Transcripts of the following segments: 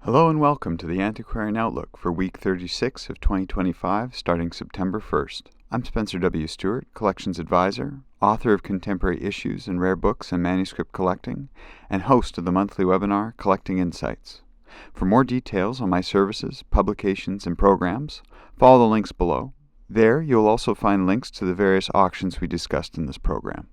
Hello and welcome to the Antiquarian Outlook for week 36 of 2025, starting September 1st. I'm Spencer W. Stuart, Collections Advisor, author of Contemporary Issues and Rare Books and Manuscript Collecting, and host of the monthly webinar Collecting Insights. For more details on my services, publications, and programs, follow the links below. There, you'll also find links to the various auctions we discussed in this program.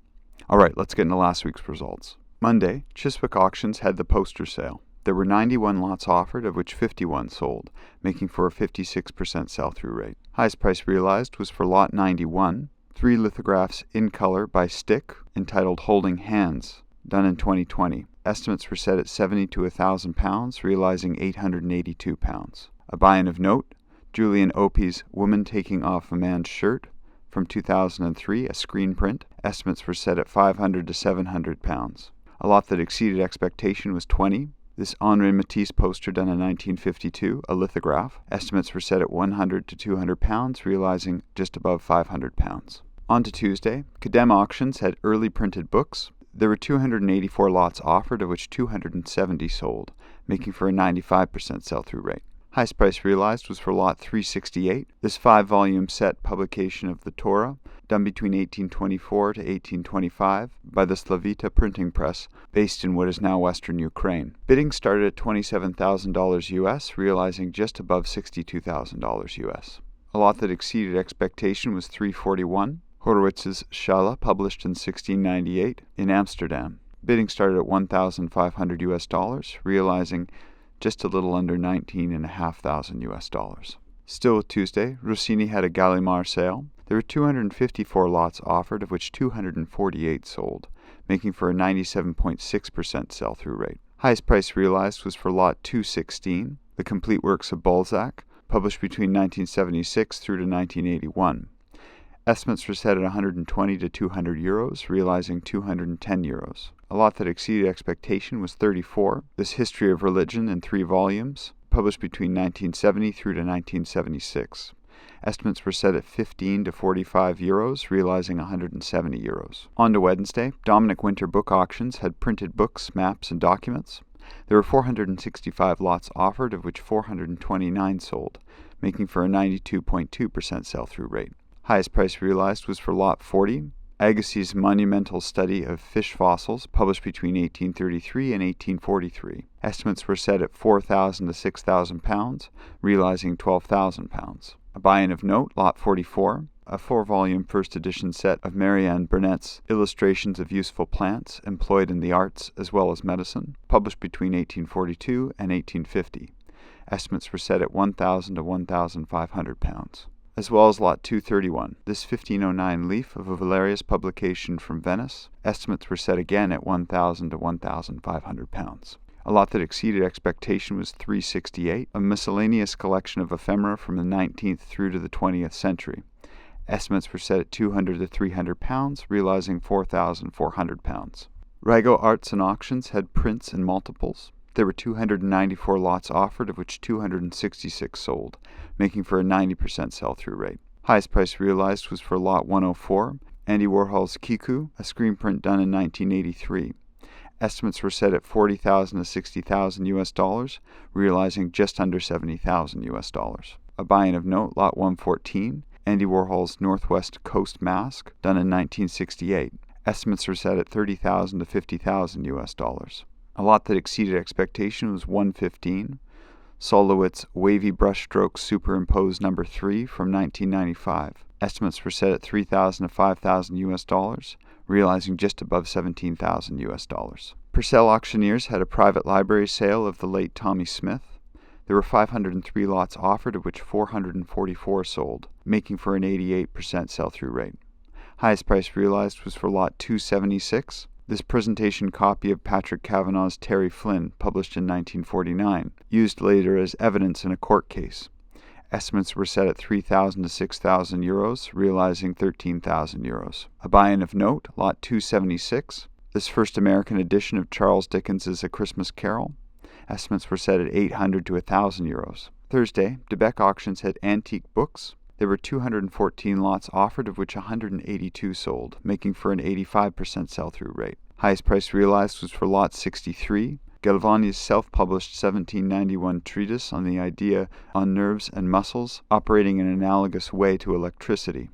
Alright, let's get into last week's results. Monday, Chiswick Auctions had the poster sale. There were 91 lots offered, of which 51 sold, making for a 56% sell-through rate. Highest price realized was for lot 91, 3 lithographs in color by Stick, entitled Holding Hands, done in 2020. Estimates were set at £70 to £1,000, realizing £882. A buy-in of note, Julian Opie's Woman Taking Off a Man's Shirt, from 2003, a screen print. Estimates were set at £500 to £700. A lot that exceeded expectation was 20. This Henri Matisse poster done in 1952, a lithograph. Estimates were set at £100 to £200, realizing just above £500. On to Tuesday, Cadem Auctions had early printed books. There were 284 lots offered, of which 270 sold, making for a 95% sell-through rate. Highest price realized was for lot 368. This 5-volume set publication of the Torah, done between 1824 to 1825 by the Slavita printing press, based in what is now western Ukraine. Bidding started at $27,000 US, realizing just above $62,000 US. A lot that exceeded expectation was 341, Horowitz's Schala, published in 1698 in Amsterdam. Bidding started at $1,500 US, realizing just a little under $19,500 US. Still with Tuesday, Rossini had a Gallimard sale. There were 254 lots offered, of which 248 sold, making for a 97.6% sell-through rate. Highest price realized was for lot 216, the complete works of Balzac, published between 1976 through to 1981. Estimates were set at 120 to 200 euros, realizing 210 euros. A lot that exceeded expectation was 34, this History of Religion in 3 volumes, published between 1970 through to 1976. Estimates were set at 15 to 45 euros, realizing 170 euros. On to Wednesday, Dominic Winter Book Auctions had printed books, maps, and documents. There were 465 lots offered, of which 429 sold, making for a 92.2% sell-through rate. Highest price realized was for lot 40, Agassiz's monumental study of fish fossils, published between 1833 and 1843. Estimates were set at £4,000 to £6,000, realizing £12,000. A buy-in of note, lot 44, a 4-volume first edition set of Marianne Burnett's Illustrations of Useful Plants Employed in the Arts as well as Medicine, published between 1842 and 1850. Estimates were set at £1,000 to £1,500. As well as lot 231, this 1509 leaf of a Valerius publication from Venice. Estimates were set again at £1,000 to £1,500. A lot that exceeded expectation was 368, a miscellaneous collection of ephemera from the 19th through to the 20th century. Estimates were set at £200 to £300, realizing £4,400. Rago Arts and Auctions had prints and multiples. There were 294 lots offered, of which 266 sold, making for a 90% sell-through rate. Highest price realized was for lot 104, Andy Warhol's Kiku, a screen print done in 1983. Estimates were set at $40,000 to $60,000 US, realizing just under $70,000 US. A buy-in of note, lot 114, Andy Warhol's Northwest Coast Mask, done in 1968. Estimates were set at $30,000 to $50,000 US. A lot that exceeded expectation was 115, Solowitz Wavy Brushstrokes Superimposed No. 3 from 1995. Estimates were set at $3,000 to $5,000 US, realizing just above $17,000 US. Purcell Auctioneers had a private library sale of the late Tommy Smith. There were 503 lots offered, of which 444 sold, making for an 88% sell-through rate. Highest price realized was for lot 276, this presentation copy of Patrick Kavanagh's Terry Flynn, published in 1949, used later as evidence in a court case. Estimates were set at 3,000 to 6,000 euros, realizing 13,000 euros. A buy-in of note, lot 276, this first American edition of Charles Dickens's A Christmas Carol. Estimates were set at 800 to 1,000 euros. Thursday, Baecque Auctions had antique books. There were 214 lots offered, of which 182 sold, making for an 85% sell-through rate. Highest price realized was for lot 63, Galvani's self-published 1791 treatise on the idea on nerves and muscles operating in an analogous way to electricity.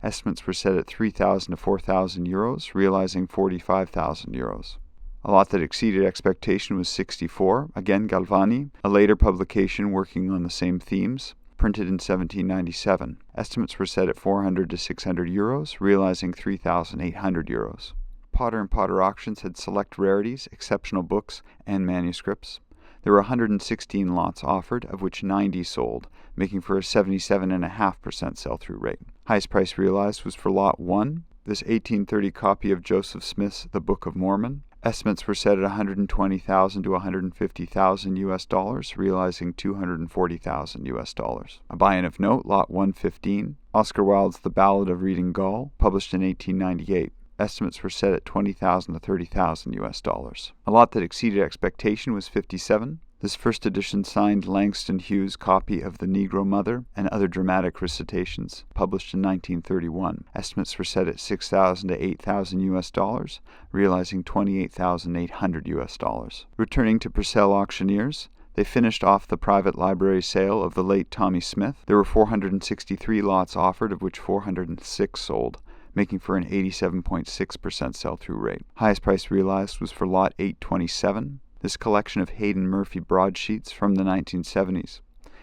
Estimates were set at 3,000 to 4,000 euros, realizing 45,000 euros. A lot that exceeded expectation was 64, again Galvani, a later publication working on the same themes, printed in 1797. Estimates were set at 400 to 600 euros, realizing 3,800 euros. Potter & Potter Auctions had select rarities, exceptional books, and manuscripts. There were 116 lots offered, of which 90 sold, making for a 77.5% sell-through rate. Highest price realized was for Lot 1, this 1830 copy of Joseph Smith's The Book of Mormon. Estimates were set at 120,000 to 150,000 US dollars, realizing 240,000 US dollars. A buy-in of note, Lot 115, Oscar Wilde's The Ballad of Reading Gaul, published in 1898. Estimates were set at 20,000 to 30,000 US dollars. A lot that exceeded expectation was 57. This first edition signed Langston Hughes' copy of The Negro Mother and Other Dramatic Recitations, published in 1931. Estimates were set at 6,000 to 8,000 US dollars, realizing 28,800 US dollars. Returning to Purcell Auctioneers, they finished off the private library sale of the late Tommy Smith. There were 463 lots offered, of which 406 sold, making for an 87.6% sell-through rate. Highest price realized was for Lot 827, this collection of Hayden Murphy broadsheets from the 1970s.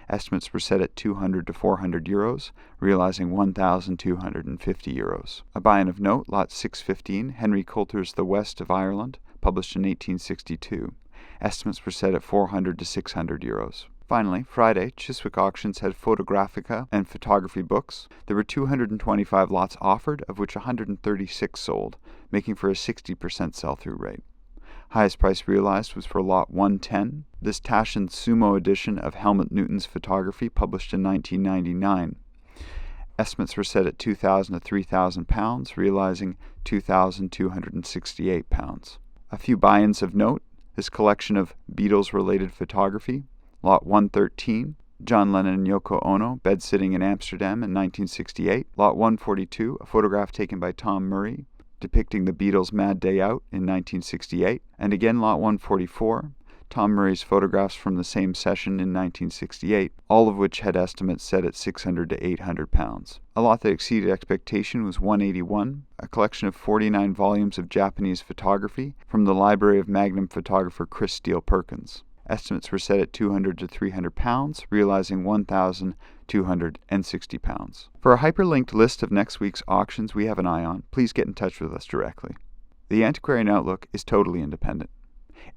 Estimates were set at 200 to 400 euros, realizing 1,250 euros. A buy-in of note, Lot 615, Henry Coulter's The West of Ireland, published in 1862. Estimates were set at 400 to 600 euros. Finally, Friday, Chiswick Auctions had Photographica and photography books. There were 225 lots offered, of which 136 sold, making for a 60% sell-through rate. Highest price realized was for Lot 110, this Taschen Sumo edition of Helmut Newton's photography, published in 1999. Estimates were set at 2,000 to 3,000 pounds, realizing 2,268 pounds. A few buy-ins of note, this collection of Beatles-related photography, Lot 113, John Lennon and Yoko Ono, bed-sitting in Amsterdam in 1968. Lot 142, a photograph taken by Tom Murray, depicting the Beatles' Mad Day Out in 1968. And again, Lot 144, Tom Murray's photographs from the same session in 1968, all of which had estimates set at 600 to 800 pounds. A lot that exceeded expectation was 181, a collection of 49 volumes of Japanese photography from the library of Magnum photographer Chris Steele Perkins. Estimates were set at 200 to 300 pounds, realizing 1,260 pounds. For a hyperlinked list of next week's auctions we have an eye on, please get in touch with us directly. The Antiquarian Outlook is totally independent.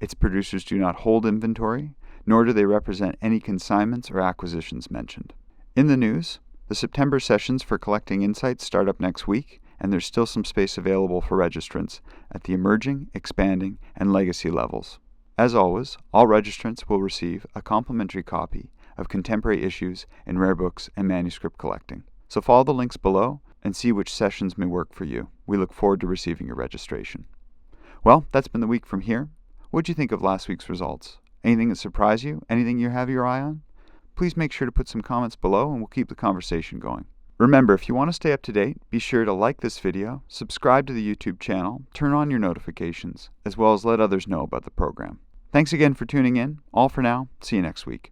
Its producers do not hold inventory, nor do they represent any consignments or acquisitions mentioned. In the news, the September sessions for Collecting Insights start up next week, and there's still some space available for registrants at the emerging, expanding, and legacy levels. As always, all registrants will receive a complimentary copy of contemporary issues in rare books and manuscript collecting. So follow the links below and see which sessions may work for you. We look forward to receiving your registration. Well, that's been the week from here. What'd you think of last week's results? Anything that surprised you? Anything you have your eye on? Please make sure to put some comments below and we'll keep the conversation going. Remember, if you want to stay up to date, be sure to like this video, subscribe to the YouTube channel, turn on your notifications, as well as let others know about the program. Thanks again for tuning in. All for now. See you next week.